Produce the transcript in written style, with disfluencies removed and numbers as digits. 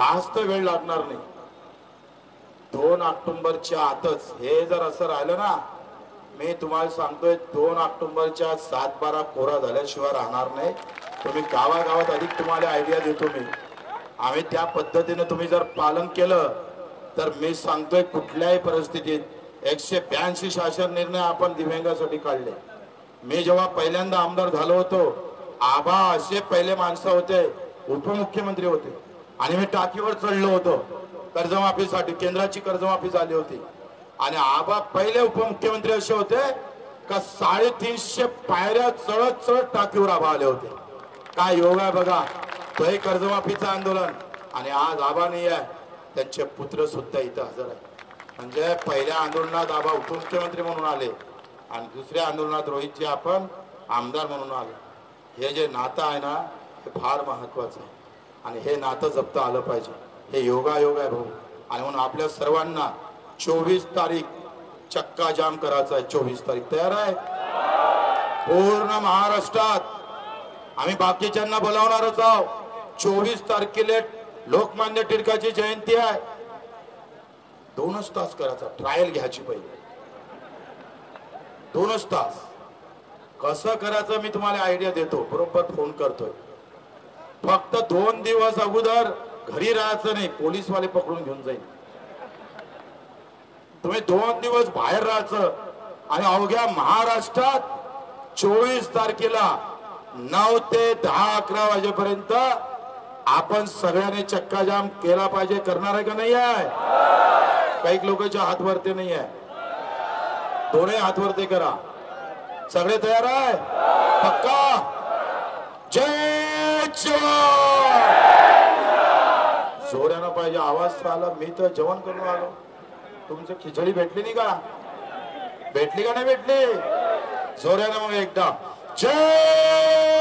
जास्त वेळ लागणार नाही. 2 ऑक्टोबरच्या आतच हे जर असं राहिलं ना, मी तुम्हाला सांगतोय 2 ऑक्टोबरच्या 7-12 कोरा झाल्याशिवाय राहणार नाही. तुम्ही गावागावात अधिक तुम्हाला आयडिया देतो मी. आम्ही त्या पद्धतीने तुम्ही जर पालन केलं तर मी सांगतोय कुठल्याही परिस्थितीत 182 शासन निर्णय आपण दिव्यांगासाठी काढले. मी जेव्हा पहिल्यांदा आमदार झालो होतो, आबा असे पहिले माणसं होते, उपमुख्यमंत्री होते आणि मी टाकीवर चढलो होतो कर्जमाफीसाठी. केंद्राची कर्जमाफी झाली होती आणि आबा पहिले उपमुख्यमंत्री असे होते का 350 पायऱ्या चढत चढत टाकीवर आबा आले होते. काय योग आहे बघा. तो हे कर्जमाफीचं आंदोलन आणि आज आबा नाही आहे, त्यांचे पुत्र सुद्धा इथं हजर आहे. म्हणजे पहिल्या आंदोलनात आबा उपमुख्यमंत्री म्हणून आले आणि दुसऱ्या आंदोलनात रोहितजी आपण आमदार म्हणून आले. हे जे नातं आहे ना, हे फार महत्वाचं आहे आणि हे नातं जपता आलं पाहिजे. हे योगायोग आहे भाऊ. आणि म्हणून आपल्या सर्वांना 24 तारीख चक्का जाम करायचा आहे. 24 तारीख तयार आहे. पूर्ण महाराष्ट्रात आम्ही बाकीच्यांना बोलावणारच आहोत. 24 तारखेला लोकमान्य टिळकाची जयंती आहे. 2च तास करायचा, ट्रायल घ्यायची पहिले. 2च तास कसं करायचं मी तुम्हाला आयडिया देतो, बरोबर फोन करतोय. फक्त 2 दिवस अगोदर घरी राहायचं नाही, पोलीसवाले पकडून घेऊन जाईल. तुम्ही 2 दिवस बाहेर राहायचं आणि अवघ्या महाराष्ट्रात 24 तारखेला 9 ते 10-11 वाजेपर्यंत आपण सगळ्यांनी चक्का जाम केला पाहिजे. करणार आहे का नाही आहे? काही लोकांच्या हात वरते नाही आहे, दोन्ही हात वरते करा. सगळे तयार आहे? पक्का? जय जवान. जोरानं पाहिजे, आवाज आला. मी तर जेवण करून आलो. तुमचं खिचडी भेटली नाही का? भेटली का नाही भेटली? जोरानं मग एकदा जय